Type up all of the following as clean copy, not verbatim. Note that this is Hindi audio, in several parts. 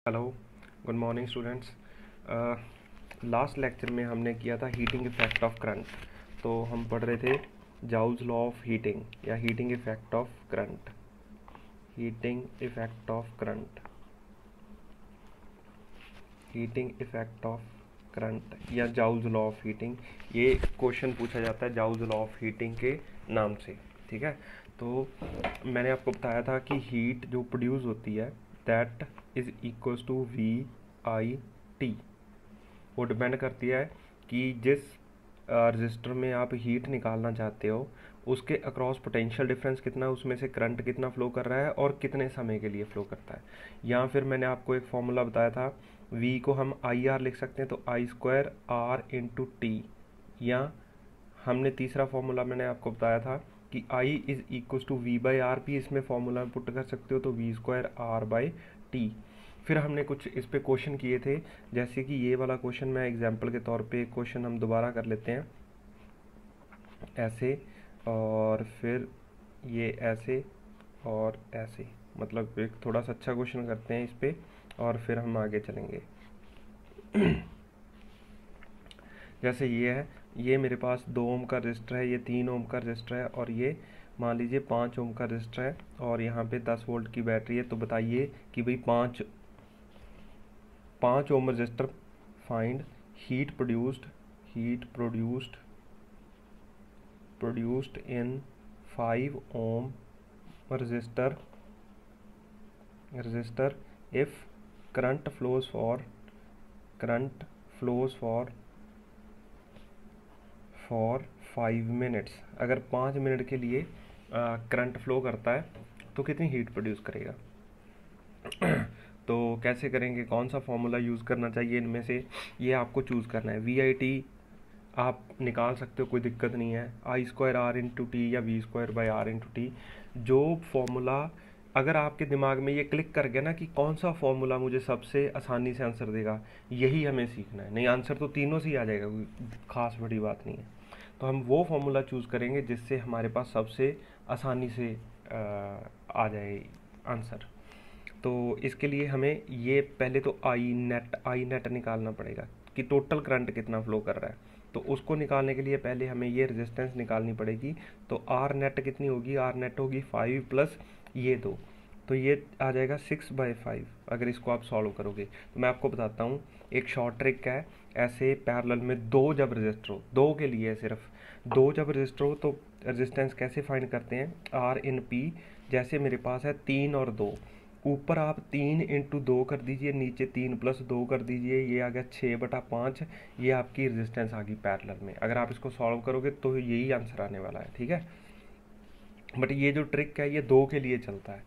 Hello, good morning students. Last lecture में हमने किया था हीटिंग इफेक्ट ऑफ करंट। तो हम पढ़ रहे थे जाउल्स लॉ ऑफ हीटिंग या heating effect of current. Heating effect of current, heating effect of current या जाउल्स लॉ ऑफ हीटिंग। ये क्वेश्चन पूछा जाता है जाउल्स लॉ ऑफ हीटिंग के नाम से। ठीक है, तो मैंने आपको बताया था कि हीट जो प्रोड्यूस होती है that is equals to V I T. वो डिपेंड करती है कि जिस रजिस्टर में आप हीट निकालना चाहते हो उसके अक्रॉस पोटेंशियल डिफरेंस कितना है, उसमें से करंट कितना फ्लो कर रहा है और कितने समय के लिए फ्लो करता है। या फिर मैंने आपको एक फॉर्मूला बताया था, V को हम आई आर लिख सकते हैं, तो I square R into T. या हमने तीसरा फॉर्मूला मैंने आपको बताया था कि I is equal to V by R भी इसमें फॉर्मूला में पुट कर सकते हो, तो V square R by T. फिर हमने कुछ इस पे क्वेश्चन किए थे, जैसे कि ये वाला क्वेश्चन मैं एग्जांपल के तौर पे क्वेश्चन हम दोबारा कर लेते हैं ऐसे, और फिर ये ऐसे और ऐसे। मतलब एक थोड़ा सा अच्छा क्वेश्चन करते हैं इस पे और फिर हम आगे चलेंगे। जैसे ये है, ये मेरे पास 2 ओम का रजिस्टर है, ये 3 ओम का रजिस्टर है और ये मान लीजिए 5 ओम का रजिस्टर है और यहाँ पे 10 वोल्ट की बैटरी है। तो बताइए कि भाई 5 ohm resistor find heat produced in 5 ohm resistor if current flows for 5 minutes। अगर 5 मिनट के लिए करंट फ्लो करता है तो कितनी हीट प्रोड्यूस करेगा। तो कैसे करेंगे, कौन सा फॉर्मूला यूज़ करना चाहिए इनमें से, ये आपको चूज़ करना है। वी आई टी आप निकाल सकते हो, कोई दिक्कत नहीं है। I square R into T या V square by R into T, जो फॉर्मूला अगर आपके दिमाग में ये क्लिक कर गया ना कि कौन सा फॉर्मूला मुझे सबसे आसानी से आंसर देगा, यही हमें सीखना है। नहीं, आंसर तो तीनों से ही आ जाएगा, कोई खास बड़ी बात नहीं है। तो हम वो फॉर्मूला चूज़ करेंगे जिससे हमारे पास सबसे आसानी से आ जाए आंसर। तो इसके लिए हमें ये पहले तो आई नेट निकालना पड़ेगा कि टोटल करंट कितना फ्लो कर रहा है। तो उसको निकालने के लिए पहले हमें ये रेजिस्टेंस निकालनी पड़ेगी। तो आर नेट कितनी होगी, आर नेट होगी 5 प्लस ये 2, तो ये आ जाएगा 6/5। अगर इसको आप सॉल्व करोगे तो मैं आपको बताता हूँ एक शॉर्ट ट्रिक है। ऐसे पैरेलल में 2 जब रजिस्टर हो, 2 के लिए सिर्फ 2 जब रजिस्टर हो तो रेजिस्टेंस कैसे फाइंड करते हैं, आर इन पी। जैसे मेरे पास है 3 और 2, ऊपर आप 3 इंटू 2 कर दीजिए, नीचे 3 प्लस 2 कर दीजिए, ये आ गया 6/5। ये आपकी रेजिस्टेंस आ गई पैरेलल में। अगर आप इसको सॉल्व करोगे तो यही आंसर आने वाला है। ठीक है, बट ये जो ट्रिक है ये 2 के लिए चलता है।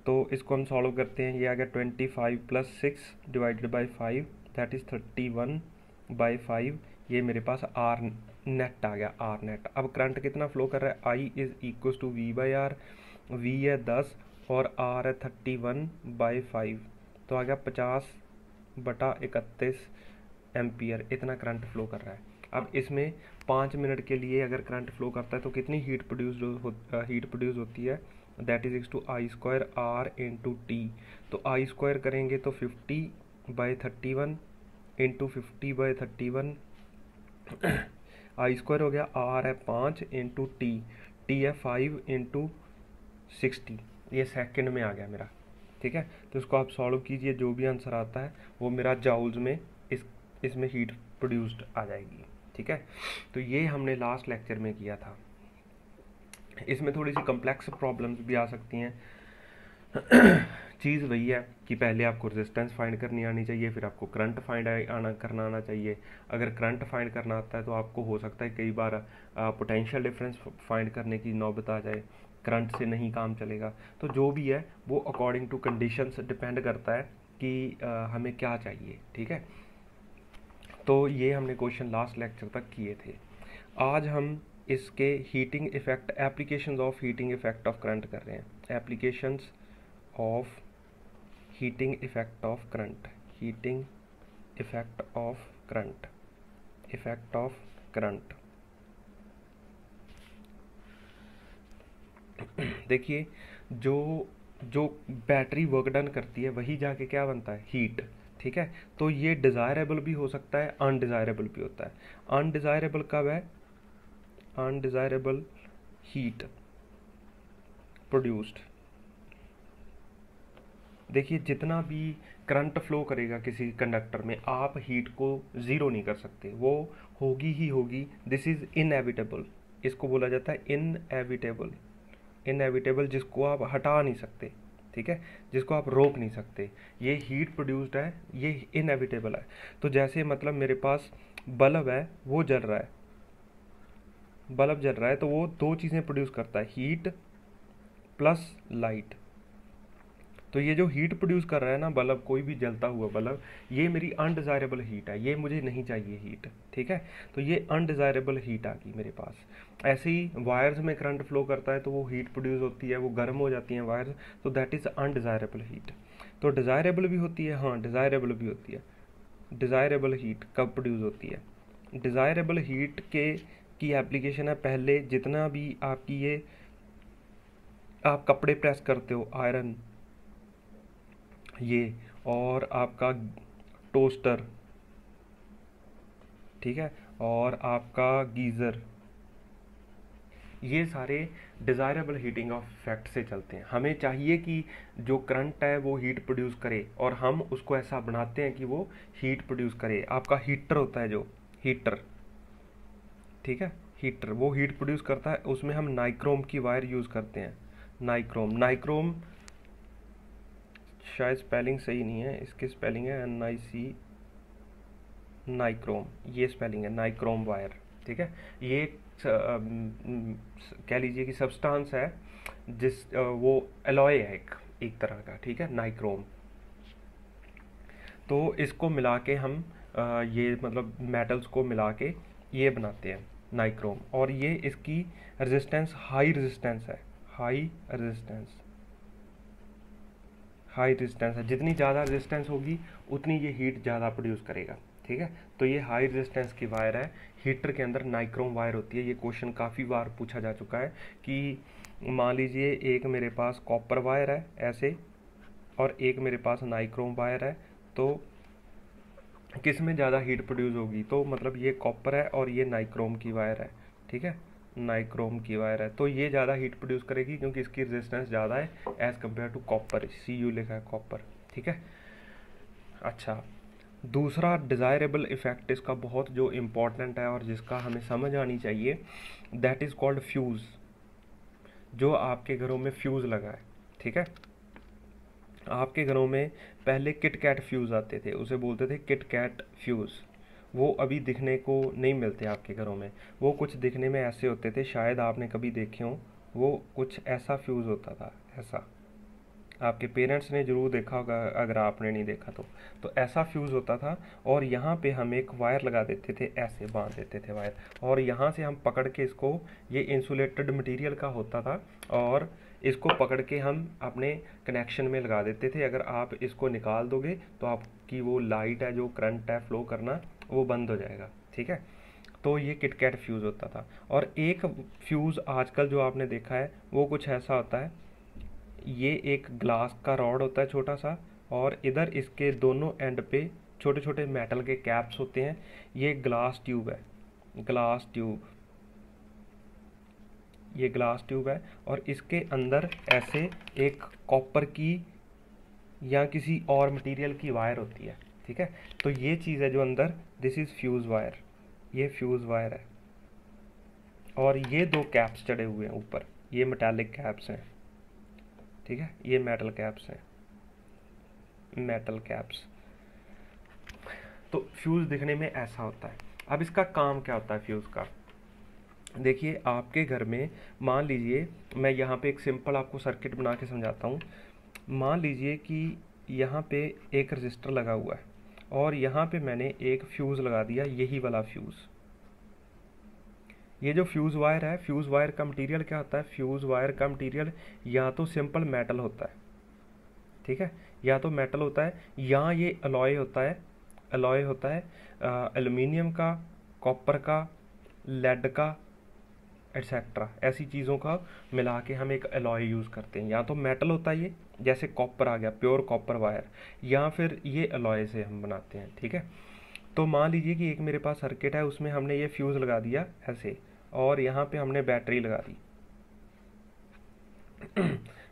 तो इसको हम सॉल्व करते हैं। ये आ गया 25 plus 6 divided by 5 that is 31/5। ये मेरे पास आर नेट आ गया, आर नेट। अब करंट कितना फ्लो कर रहा है, I is equal to V by R. V है 10 और आर है 31/5, तो आ गया 50/31 एम्पियर। इतना करंट फ्लो कर रहा है। अब इसमें 5 मिनट के लिए अगर करंट फ्लो करता है तो कितनी हीट प्रोड्यूस होती है, that is to I square R into T. तो आई स्क्वायर करेंगे तो 50/31 इंटू 50/31 आई स्क्वायर हो गया, आर है 5 इंटू टी है 5 इंटू 60। ये सेकंड में आ गया मेरा। ठीक है, तो इसको आप सॉल्व कीजिए, जो भी आंसर आता है वो मेरा जाउल्स में इसमें हीट प्रोड्यूस्ड आ जाएगी। ठीक है, तो ये हमने लास्ट लेक्चर में किया था। इसमें थोड़ी सी कम्प्लेक्स प्रॉब्लम्स भी आ सकती हैं। चीज़ वही है कि पहले आपको रेजिस्टेंस फाइंड करनी आनी चाहिए, फिर आपको करंट करना आना चाहिए। अगर करंट फाइंड करना आता है तो आपको हो सकता है कई बार पोटेंशियल डिफरेंस फाइंड करने की नौबत आ जाए, करंट से नहीं काम चलेगा। तो जो भी है वो अकॉर्डिंग टू कंडीशंस डिपेंड करता है कि हमें क्या चाहिए। ठीक है, तो ये हमने क्वेश्चन लास्ट लेक्चर तक किए थे। आज हम इसके heating effect, applications of heating effect of current कर रहे हैं। Applications of heating effect of current, heating effect of current, effect of current. देखिए, जो जो बैटरी वर्क डन करती है वही जाके क्या बनता है, हीट। ठीक है, तो ये डिज़ायरेबल भी हो सकता है, अनडिज़ायरेबल भी होता है। अनडिज़ायरेबल कब है, अनडिज़ायरेबल हीट प्रोड्यूस्ड। देखिए जितना भी करंट फ्लो करेगा किसी कंडक्टर में, आप हीट को ज़ीरो नहीं कर सकते, वो होगी ही होगी। दिस इज़ इनएविटेबल, इसको बोला जाता है इनएविटेबल। इनएविटेबल जिसको आप हटा नहीं सकते, ठीक है, जिसको आप रोक नहीं सकते, ये हीट प्रोड्यूस्ड है, ये इनएविटेबल है। तो जैसे मतलब मेरे पास बल्ब है, वो जल रहा है, बल्ब जल रहा है तो वो दो चीज़ें प्रोड्यूस करता है, हीट प्लस लाइट। तो ये जो हीट प्रोड्यूस कर रहा है ना बल्ब, कोई भी जलता हुआ बल्ब, ये मेरी अनडिज़ायरेबल हीट है, ये मुझे नहीं चाहिए हीट। ठीक है, तो ये अनडिज़ायरेबल हीट आ गई मेरे पास। ऐसे ही वायर्स में करंट फ्लो करता है तो वो हीट प्रोड्यूस होती है, वो गर्म हो जाती हैं वायर्स, तो दैट इज़ अनडिज़ायरेबल हीट। तो डिज़ायरेबल भी होती है, हाँ डिज़ायरेबल भी होती है। डिज़ायरेबल हीट कब प्रोड्यूस होती है, डिज़ायरेबल हीट के की एप्लीकेशन है, पहले जितना भी आपकी ये आप कपड़े प्रेस करते हो, आयरन, ये, और आपका टोस्टर, ठीक है, और आपका गीज़र, ये सारे डिज़ायरेबल हीटिंग ऑफ इफेक्ट से चलते हैं। हमें चाहिए कि जो करंट है वो हीट प्रोड्यूस करे, और हम उसको ऐसा बनाते हैं कि वो हीट प्रोड्यूस करे। आपका हीटर होता है जो हीटर, ठीक है, हीटर वो हीट प्रोड्यूस करता है, उसमें हम नाइक्रोम की वायर यूज़ करते हैं। नाइक्रोम, नाइक्रोम शायद स्पेलिंग सही नहीं है, इसकी स्पेलिंग है NIC, नाइक्रोम, ये स्पेलिंग है नाइक्रोम वायर। ठीक है, ये कह लीजिए कि सब्सटेंस है, जिस वो एलॉय है एक तरह का, ठीक है, नाइक्रोम। तो इसको मिला के हम ये मतलब मेटल्स को मिला के ये बनाते हैं नाइक्रोम, और ये इसकी रेजिस्टेंस हाई रेजिस्टेंस है, हाई रेजिस्टेंस, हाई रेजिस्टेंस है। जितनी ज़्यादा रेजिस्टेंस होगी उतनी ये हीट ज़्यादा प्रोड्यूस करेगा। ठीक है, तो ये हाई रेजिस्टेंस की वायर है, हीटर के अंदर नाइक्रोम वायर होती है। ये क्वेश्चन काफ़ी बार पूछा जा चुका है कि मान लीजिए एक मेरे पास कॉपर वायर है ऐसे, और एक मेरे पास नाइक्रोम वायर है, तो किस में ज़्यादा हीट प्रोड्यूस होगी, तो मतलब ये कॉपर है और ये नाइक्रोम की वायर है। ठीक है, नाइक्रोम की वायर है, तो ये ज़्यादा हीट प्रोड्यूस करेगी क्योंकि इसकी रेजिस्टेंस ज़्यादा है as compare to copper, CU लिखा है कॉपर। ठीक है, अच्छा, दूसरा डिज़ायरेबल इफ़ेक्ट इसका बहुत जो इम्पोर्टेंट है और जिसका हमें समझ आनी चाहिए, दैट इज़ कॉल्ड फ्यूज़। जो आपके घरों में फ्यूज़ लगा है, ठीक है, आपके घरों में पहले किट कैट फ्यूज़ आते थे, उसे बोलते थे किट कैट फ्यूज़। वो अभी दिखने को नहीं मिलते आपके घरों में। वो कुछ दिखने में ऐसे होते थे, शायद आपने कभी देखे हों, वो कुछ ऐसा फ्यूज़ होता था, ऐसा। आपके पेरेंट्स ने ज़रूर देखा होगा, अगर आपने नहीं देखा तो ऐसा फ्यूज़ होता था, और यहाँ पे हम एक वायर लगा देते थे, ऐसे बांध देते थे वायर, और यहाँ से हम पकड़ के इसको, ये इंसुलेटेड मटेरियल का होता था, और इसको पकड़ के हम अपने कनेक्शन में लगा देते थे। अगर आप इसको निकाल दोगे तो आपकी वो लाइट है, जो करंट है फ्लो करना, वो बंद हो जाएगा। ठीक है, तो ये किटकैट फ्यूज़ होता था। और एक फ्यूज़ आजकल जो आपने देखा है वो कुछ ऐसा होता है, ये एक ग्लास का रॉड होता है छोटा सा, और इधर इसके दोनों एंड पे छोटे छोटे मेटल के कैप्स होते हैं। ये ग्लास ट्यूब है, ग्लास ट्यूब, ये ग्लास ट्यूब है, और इसके अंदर ऐसे एक कॉपर की या किसी और मटेरियल की वायर होती है। ठीक है, तो ये चीज़ है जो अंदर, दिस इज़ फ्यूज़ वायर, ये फ्यूज़ वायर है, और ये दो कैप्स चढ़े हुए हैं ऊपर, ये मेटालिक कैप्स हैं। ठीक है, ये मेटल कैप्स हैं, मेटल कैप्स। तो फ्यूज़ दिखने में ऐसा होता है। अब इसका काम क्या होता है फ्यूज़ का, देखिए आपके घर में, मान लीजिए मैं यहाँ पे एक सिंपल आपको सर्किट बना के समझाता हूँ। मान लीजिए कि यहाँ पे एक रजिस्टर लगा हुआ है, और यहाँ पे मैंने एक फ्यूज़ लगा दिया, यही वाला फ्यूज़। ये जो फ्यूज़ वायर है, फ्यूज़ वायर का मटेरियल क्या होता है, फ्यूज़ वायर का मटेरियल या तो सिंपल मेटल होता है, ठीक है, या तो मेटल होता है, या ये अलॉय होता है, अलॉय होता है एल्युमिनियम का, कॉपर का, लेड का, एट्सेट्रा, ऐसी चीज़ों का मिला के हम एक अलॉय यूज़ करते हैं। या तो मेटल होता है ये, जैसे कॉपर आ गया, प्योर कॉपर वायर, या फिर ये अलॉय से हम बनाते हैं। ठीक है, तो मान लीजिए कि एक मेरे पास सर्किट है, उसमें हमने ये फ्यूज़ लगा दिया ऐसे, और यहाँ पे हमने बैटरी लगा दी।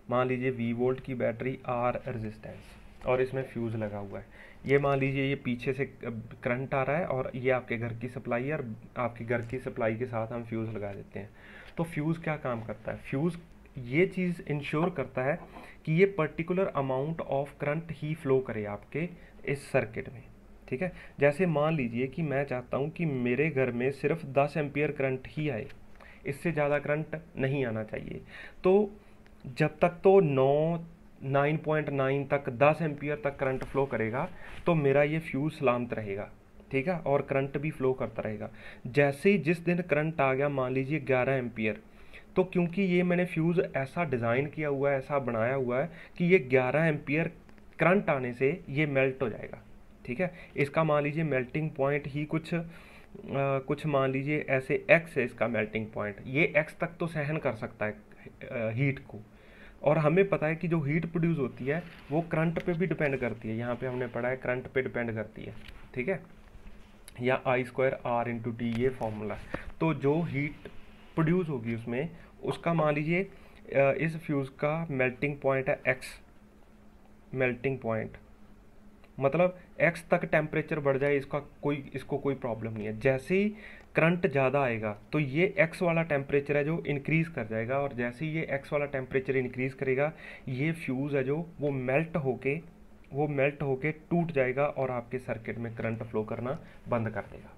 मान लीजिए 20 वोल्ट की बैटरी, आर रेजिस्टेंस, और इसमें फ्यूज़ लगा हुआ है। ये मान लीजिए ये पीछे से करंट आ रहा है, और ये आपके घर की सप्लाई है, और आपके घर की सप्लाई के साथ हम फ्यूज़ लगा देते हैं। तो फ्यूज़ क्या काम करता है? फ्यूज़ ये चीज़ इंश्योर करता है कि ये particular amount of current he flow करे आपके इस सर्किट में। ठीक है, जैसे मान लीजिए कि मैं चाहता हूँ कि मेरे घर में सिर्फ 10 एम्पियर करंट ही आए, इससे ज़्यादा करंट नहीं आना चाहिए। तो जब तक तो 9.9 तक 10 एम्पियर तक करंट फ्लो करेगा, तो मेरा ये फ्यूज़ सलामत रहेगा। ठीक है, और करंट भी फ्लो करता रहेगा। जैसे ही जिस दिन करंट आ गया, मान लीजिए 11 एम्पियर, तो क्योंकि ये मैंने फ्यूज़ ऐसा डिज़ाइन किया हुआ है, ऐसा बनाया हुआ है कि ये 11 एम्पियर करंट आने से ये मेल्ट हो जाएगा। ठीक है, इसका मान लीजिए मेल्टिंग पॉइंट ही कुछ मान लीजिए ऐसे एक्स है इसका मेल्टिंग पॉइंट, ये एक्स तक तो सहन कर सकता है हीट को। और हमें पता है कि जो हीट प्रोड्यूस होती है वो करंट पे भी डिपेंड करती है, यहाँ पे हमने पढ़ा है करंट पे डिपेंड करती है। ठीक है, या I²R/T ये फॉर्मूला है। तो जो हीट प्रोड्यूस होगी उसमें, उसका मान लीजिए इस फ्यूज़ का मेल्टिंग पॉइंट है एक्स, मेल्टिंग पॉइंट मतलब एक्स तक टेम्परेचर बढ़ जाए, इसको कोई प्रॉब्लम नहीं है। जैसे ही करंट ज़्यादा आएगा तो ये एक्स वाला टेम्परेचर है जो इंक्रीज़ कर जाएगा, और जैसे ही ये एक्स वाला टेम्परेचर इंक्रीज़ करेगा, ये फ्यूज़ है जो वो मेल्ट होके टूट जाएगा, और आपके सर्किट में करंट फ्लो करना बंद कर देगा।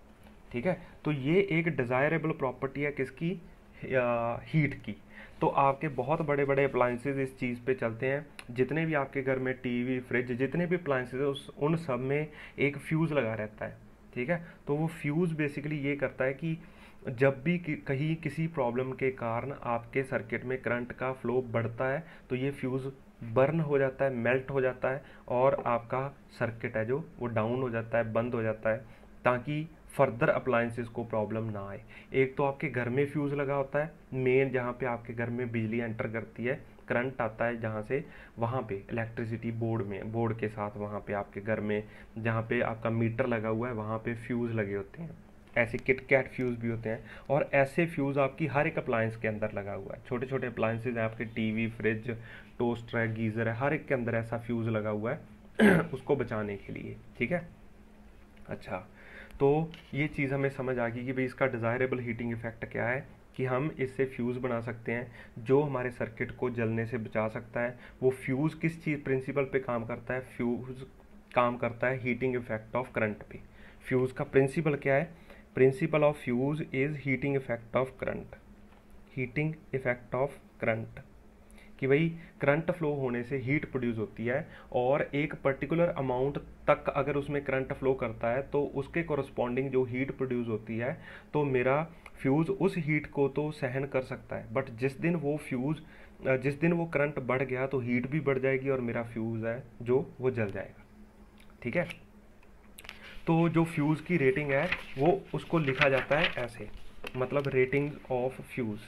ठीक है, तो ये एक डिज़ायरेबल प्रॉपर्टी है किसकी? हीट की। तो आपके बहुत बड़े बड़े अप्लाइंसेज इस चीज़ पे चलते हैं। जितने भी आपके घर में टीवी, फ्रिज, जितने भी अप्लाइंसेज है उन सब में एक फ्यूज़ लगा रहता है। ठीक है, तो वो फ्यूज़ बेसिकली ये करता है कि जब भी कहीं किसी प्रॉब्लम के कारण आपके सर्किट में करंट का फ्लो बढ़ता है, तो ये फ्यूज़ बर्न हो जाता है, मेल्ट हो जाता है, और आपका सर्किट है जो वो डाउन हो जाता है, बंद हो जाता है, ताकि फर्दर अप्लाइंसेस को प्रॉब्लम ना आए। एक तो आपके घर में फ्यूज़ लगा होता है मेन, जहाँ पे आपके घर में बिजली एंटर करती है, करंट आता है जहाँ से, वहाँ पे इलेक्ट्रिसिटी बोर्ड के साथ वहाँ पे आपके घर में जहाँ पे आपका मीटर लगा हुआ है, वहाँ पे फ्यूज़ लगे होते हैं। ऐसे किट कैट फ्यूज़ भी होते हैं, और ऐसे फ्यूज़ आपकी हर एक अप्लाइंस के अंदर लगा हुआ है। छोटे छोटे अप्लाइंसेज हैं आपके, टीवी, फ्रिज, टोस्टर है, गीज़र है, हर एक के अंदर ऐसा फ्यूज़ लगा हुआ है उसको बचाने के लिए। ठीक है, अच्छा, तो ये चीज़ हमें समझ आ गई कि भाई इसका डिज़ायरेबल हीटिंग इफेक्ट क्या है, कि हम इससे फ्यूज़ बना सकते हैं जो हमारे सर्किट को जलने से बचा सकता है। वो फ्यूज़ किस चीज़ प्रिंसिपल पे काम करता है? फ्यूज़ काम करता है हीटिंग इफेक्ट ऑफ करंट पे। फ्यूज़ का प्रिंसिपल क्या है? Principle of fuse is heating effect of current. Heating effect of current, कि भाई करंट फ्लो होने से हीट प्रोड्यूस होती है, और एक पर्टिकुलर अमाउंट तक अगर उसमें करंट फ्लो करता है तो उसके कोरस्पॉन्डिंग जो हीट प्रोड्यूस होती है, तो मेरा फ्यूज़ उस हीट को तो सहन कर सकता है, बट जिस दिन वो करंट बढ़ गया तो हीट भी बढ़ जाएगी, और मेरा फ्यूज़ है जो वो जल जाएगा। ठीक है, तो जो फ्यूज़ की रेटिंग है वो उसको लिखा जाता है ऐसे, मतलब रेटिंग ऑफ फ्यूज़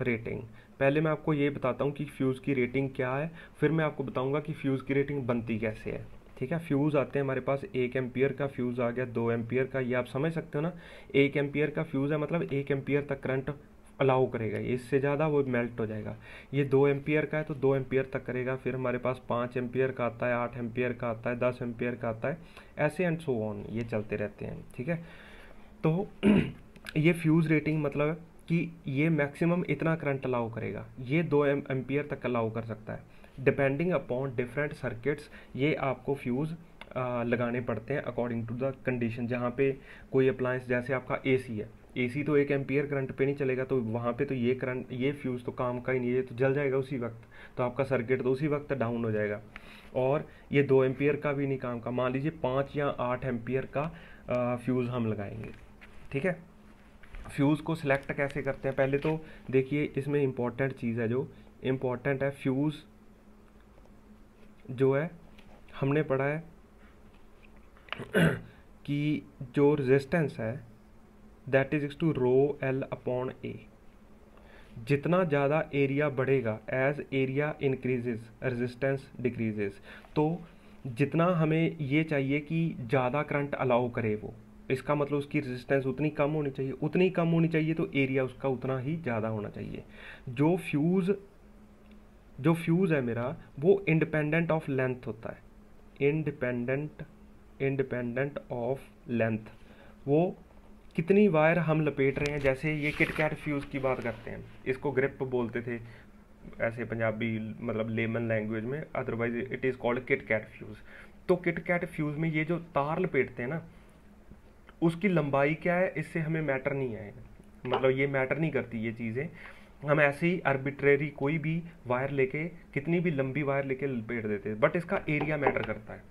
रेटिंग। पहले मैं आपको ये बताता हूँ कि फ्यूज़ की रेटिंग क्या है, फिर मैं आपको बताऊँगा कि फ्यूज़ की रेटिंग बनती कैसे है। ठीक है, फ्यूज़ आते हैं हमारे पास, 1 एम्पियर का फ्यूज़ आ गया, 2 एम्पियर का, ये आप समझ सकते हो ना। 1 एम्पियर का फ्यूज़ है, मतलब 1 एम्पियर तक करंट अलाउ करेगा, इससे ज़्यादा वो मेल्ट हो जाएगा। ये 2 एम्पियर का है तो 2 एम्पियर तक करेगा। फिर हमारे पास 5 एम्पियर का आता है, 8 एम्पियर का आता है, 10 एम्पियर का आता है, ऐसे एंड सो ऑन, ये चलते रहते हैं। ठीक है, तो ये फ्यूज़ रेटिंग मतलब कि ये मैक्सिमम इतना करंट अलाउ करेगा, ये 2 एम्पियर तक अलाउ कर सकता है। डिपेंडिंग अपॉन डिफरेंट सर्किट्स ये आपको फ्यूज़ लगाने पड़ते हैं अकॉर्डिंग टू द कंडीशन। जहाँ पे कोई अप्लायंस, जैसे आपका एसी है, एसी तो 1 एम्पियर करंट पे नहीं चलेगा, तो वहाँ पे तो ये फ्यूज़ तो काम का ही नहीं है, ये तो जल जाएगा उसी वक्त, तो आपका सर्किट तो उसी वक्त डाउन हो जाएगा। और ये 2 एम्पियर का भी नहीं काम का, मान लीजिए 5 या 8 एम्पियर का फ्यूज़ हम लगाएंगे। ठीक है, फ्यूज़ को सिलेक्ट कैसे करते हैं? पहले तो देखिए इसमें इम्पॉर्टेंट चीज़ है, जो इम्पॉर्टेंट है, फ्यूज़ जो है हमने पढ़ा है कि जो रेजिस्टेंस है that is to rho L upon A. जितना ज़्यादा एरिया बढ़ेगा, as area increases resistance decreases. तो जितना हमें ये चाहिए कि ज़्यादा करंट अलाउ करे वो, इसका मतलब उसकी रेजिस्टेंस उतनी कम होनी चाहिए, उतनी कम होनी चाहिए तो एरिया उसका उतना ही ज़्यादा होना चाहिए। जो फ्यूज़ है मेरा वो इंडिपेंडेंट ऑफ लेंथ होता है, इंडिपेंडेंट ऑफ लेंथ। वो कितनी वायर हम लपेट रहे हैं, जैसे ये किट कैट फ्यूज़ की बात करते हैं, इसको ग्रिप बोलते थे ऐसे पंजाबी मतलब लेमन लैंग्वेज में, otherwise it is called kit kat fuse. तो किट कैट फ्यूज़ में ये जो तार लपेटते हैं ना, उसकी लंबाई क्या है इससे हमें मैटर नहीं है, मतलब ये मैटर नहीं करती ये चीज़ें। हम ऐसे ही आर्बिट्रेरी कोई भी वायर लेके, कितनी भी लंबी वायर लेके लपेट देते हैं, बट इसका एरिया मैटर करता है।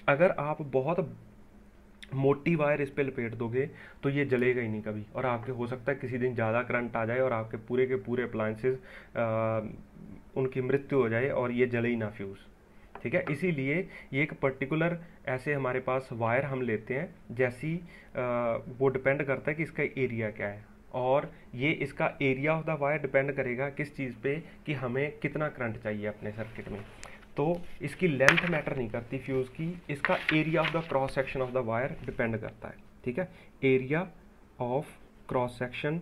अगर आप बहुत मोटी वायर इस पे लपेट दोगे तो ये जलेगा ही नहीं कभी, और आपके हो सकता है किसी दिन ज़्यादा करंट आ जाए और आपके पूरे के पूरे अप्लायंसेस उनकी मृत्यु हो जाए और ये जले ही ना फ्यूज़। ठीक है, इसीलिए ये एक पर्टिकुलर ऐसे हमारे पास वायर हम लेते हैं, जैसी वो डिपेंड करता है कि इसका एरिया क्या है, और ये इसका area of the wire depend करेगा किस चीज़ पे, कि हमें कितना करंट चाहिए अपने सर्किट में। तो इसकी लेंथ मैटर नहीं करती फ्यूज़ की, इसका area of the cross section of the wire depend करता है। ठीक है, area of cross section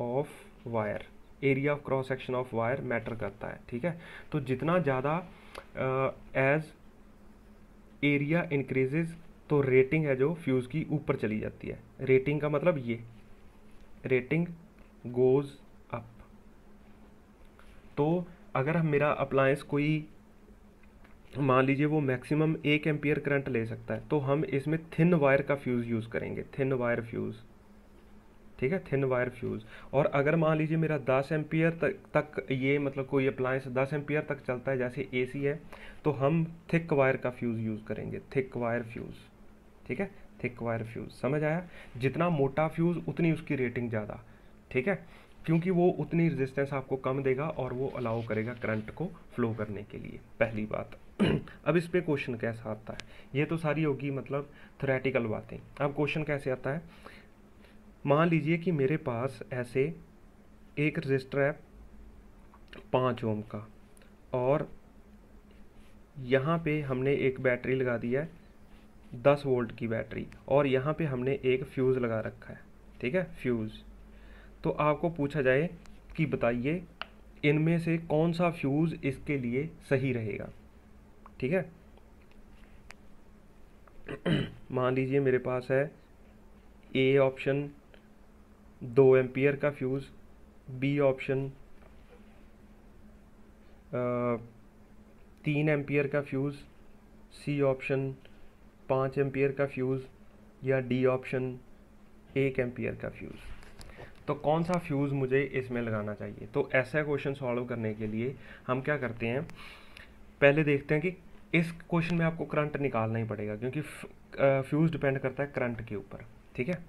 of wire, area of cross section of wire matter करता है। ठीक है, तो जितना ज़्यादा एज एरिया इंक्रीजेज तो रेटिंग है जो फ्यूज़ की ऊपर चली जाती है। रेटिंग का मतलब ये, रेटिंग गोज़ अप। तो अगर हम मेरा अप्लायंस कोई मान लीजिए वो मैक्सिमम 1 एम्पियर करंट ले सकता है, तो हम इसमें थिन वायर का फ्यूज़ यूज़ करेंगे, थिन वायर फ्यूज़। ठीक है, थिन वायर फ्यूज़। और अगर मान लीजिए मेरा 10 एम्पियर तक ये मतलब कोई अप्लायंस 10 एम्पियर तक चलता है, जैसे एसी है, तो हम थिक वायर का फ्यूज़ यूज़ करेंगे, थिक वायर फ्यूज़। ठीक है, थिक वायर फ्यूज़, समझ आया? जितना मोटा फ्यूज़ उतनी उसकी रेटिंग ज़्यादा। ठीक है, क्योंकि वो उतनी रेजिस्टेंस आपको कम देगा और वो अलाउ करेगा करंट को फ्लो करने के लिए, पहली बात। अब इस पे क्वेश्चन कैसा आता है, ये तो सारी होगी मतलब थ्योरेटिकल बातें। अब क्वेश्चन कैसे आता है, मान लीजिए कि मेरे पास ऐसे एक रजिस्टर है 5 ओम का, और यहाँ पे हमने एक बैटरी लगा दी है 10 वोल्ट की बैटरी, और यहाँ पे हमने एक फ्यूज़ लगा रखा है। ठीक है, फ्यूज़। तो आपको पूछा जाए कि बताइए इनमें से कौन सा फ्यूज़ इसके लिए सही रहेगा। ठीक है, मान लीजिए मेरे पास है ए ऑप्शन 2 एम्पियर का फ्यूज़, बी ऑप्शन 3 एम्पियर का फ्यूज़, सी ऑप्शन 5 एम्पियर का फ्यूज़, या डी ऑप्शन 1 एम्पियर का फ्यूज़। तो कौन सा फ्यूज़ मुझे इसमें लगाना चाहिए? तो ऐसा क्वेश्चन सॉल्व करने के लिए हम क्या करते हैं, पहले देखते हैं कि इस क्वेश्चन में आपको करंट निकालना ही पड़ेगा, क्योंकि फ्यूज़ डिपेंड करता है करंट के ऊपर। ठीक है,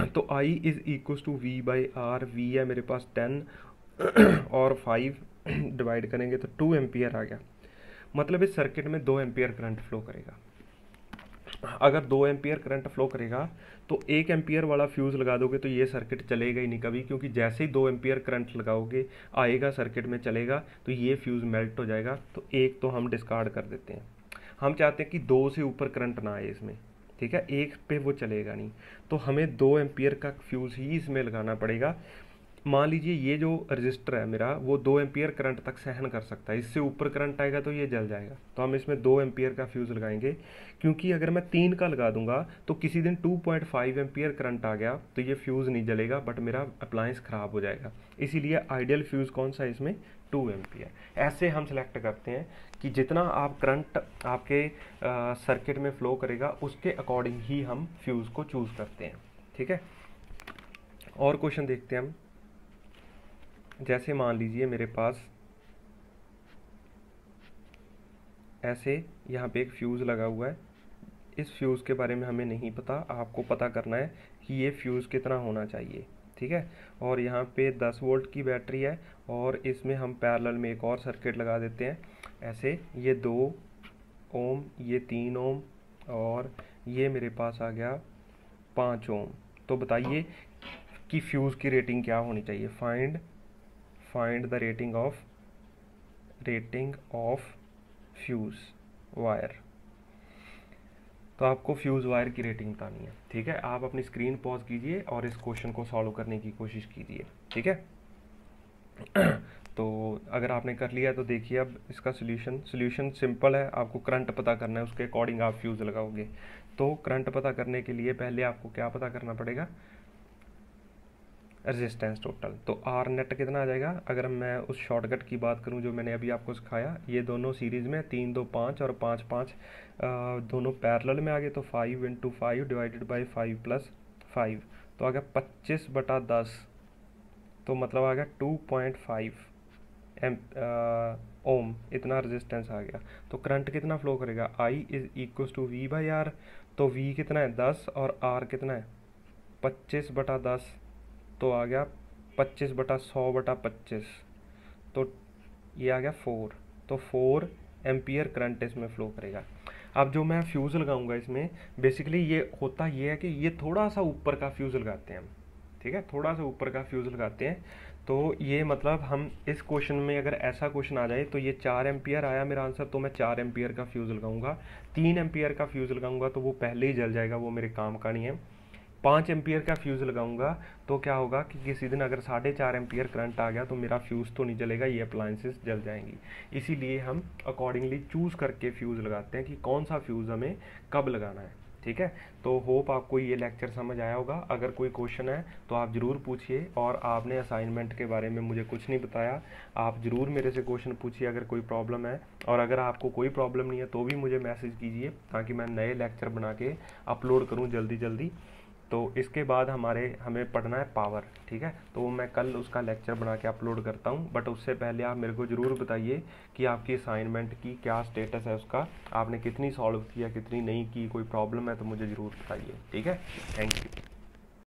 तो I is equal to V by R. V है मेरे पास 10 और 5 डिवाइड करेंगे तो 2 एम्पियर आ गया। मतलब इस सर्किट में 2 एम्पियर करंट फ्लो करेगा। अगर 2 एम्पियर करंट फ्लो करेगा तो 1 एम्पियर वाला फ्यूज़ लगा दोगे तो ये सर्किट चलेगा ही नहीं कभी, क्योंकि जैसे ही 2 एम्पियर करंट लगाओगे आएगा सर्किट में चलेगा तो ये फ्यूज़ मेल्ट हो जाएगा। तो एक तो हम डिस्कार्ड कर देते हैं। हम चाहते हैं कि 2 से ऊपर करंट ना आए इसमें। ठीक है, एक पे वो चलेगा नहीं, तो हमें 2 एम्पियर का फ्यूज़ ही इसमें लगाना पड़ेगा। मान लीजिए ये जो रजिस्टर है मेरा वो 2 एम्पियर करंट तक सहन कर सकता है, इससे ऊपर करंट आएगा तो ये जल जाएगा। तो हम इसमें 2 एम्पियर का फ्यूज़ लगाएंगे, क्योंकि अगर मैं 3 का लगा दूंगा तो किसी दिन 2.5 एम्पियर करंट आ गया तो ये फ्यूज़ नहीं जलेगा, बट मेरा अप्लायंस ख़राब हो जाएगा। इसीलिए आइडियल फ्यूज़ कौन सा है इसमें, 2 एम्पियर। ऐसे हम सेलेक्ट करते हैं कि जितना आप करंट आपके सर्किट में फ़्लो करेगा उसके अकॉर्डिंग ही हम फ्यूज़ को चूज़ करते हैं। ठीक है, और क्वेश्चन देखते हैं हम। जैसे मान लीजिए मेरे पास ऐसे यहाँ पे एक फ्यूज़ लगा हुआ है, इस फ्यूज़ के बारे में हमें नहीं पता, आपको पता करना है कि ये फ्यूज़ कितना होना चाहिए। ठीक है, और यहाँ पे 10 वोल्ट की बैटरी है, और इसमें हम पैरेलल में एक और सर्किट लगा देते हैं। ऐसे ये 2 ओम, ये 3 ओम, और ये मेरे पास आ गया 5 ओम। तो बताइए कि फ्यूज़ की रेटिंग क्या होनी चाहिए। Find the rating of fuse wire. तो आपको फ्यूज़ वायर की रेटिंग बतानी है, ठीक है। आप अपनी स्क्रीन पॉज कीजिए और इस क्वेश्चन को सॉल्व करने की कोशिश कीजिए, ठीक है। तो अगर आपने कर लिया तो देखिए अब इसका सॉल्यूशन सिंपल है। आपको करंट पता करना है, उसके अकॉर्डिंग आप फ्यूज़ लगाओगे। तो करंट पता करने के लिए पहले आपको क्या पता करना पड़ेगा, रेजिस्टेंस टोटल। तो आर नेट कितना आ जाएगा, अगर मैं उस शॉर्टकट की बात करूं जो मैंने अभी आपको सिखाया, ये दोनों सीरीज़ में 3 2 5 और 5 5 दोनों पैरेलल में आ गए। तो 5 × 5 डिवाइडेड बाई 5 + 5 तो आ गया 25/10। तो मतलब आ गया 2.5 ओम, इतना रेजिस्टेंस आ गया। तो करंट कितना फ्लो करेगा, I = V/R। तो V कितना है 10 और R कितना है 25/10। तो आ गया 25/100/25। तो ये आ गया 4। तो 4 एम्पियर करंट इसमें फ्लो करेगा। अब जो मैं फ्यूज़ लगाऊंगा इसमें, बेसिकली ये होता ये है कि ये थोड़ा सा ऊपर का फ्यूज़ लगाते हैं हम, ठीक है, थोड़ा सा ऊपर का फ्यूज़ लगाते हैं। तो ये मतलब हम इस क्वेश्चन में अगर ऐसा क्वेश्चन आ जाए तो ये 4 एम्पियर आया मेरा आंसर, तो मैं 4 एम्पियर का फ्यूज़ लगाऊंगा। 3 एम्पियर का फ्यूज़ लगाऊंगा तो वो पहले ही जल जाएगा, वो मेरे काम का नहीं है। 5 एम्पियर का फ्यूज़ लगाऊंगा तो क्या होगा कि किसी दिन अगर 4.5 एम्पियर करंट आ गया तो मेरा फ्यूज़ तो नहीं जलेगा, ये अप्लायंसेस जल जाएंगी। इसीलिए हम अकॉर्डिंगली चूज़ करके फ्यूज़ लगाते हैं कि कौन सा फ्यूज़ हमें कब लगाना है, ठीक है। तो होप आपको ये लेक्चर समझ आया होगा। अगर कोई क्वेश्चन है तो आप ज़रूर पूछिए, और आपने असाइनमेंट के बारे में मुझे कुछ नहीं बताया, आप ज़रूर मेरे से क्वेश्चन पूछिए अगर कोई प्रॉब्लम है। और अगर आपको कोई प्रॉब्लम नहीं है तो भी मुझे मैसेज कीजिए, ताकि मैं नए लेक्चर बना के अपलोड करूँ जल्दी जल्दी। तो इसके बाद हमें पढ़ना है पावर, ठीक है। तो मैं कल उसका लेक्चर बना के अपलोड करता हूँ, बट उससे पहले आप मेरे को ज़रूर बताइए कि आपकी असाइनमेंट की क्या स्टेटस है, उसका आपने कितनी सॉल्व किया, कितनी नहीं की, कोई प्रॉब्लम है तो मुझे ज़रूर बताइए, ठीक है। Thank you.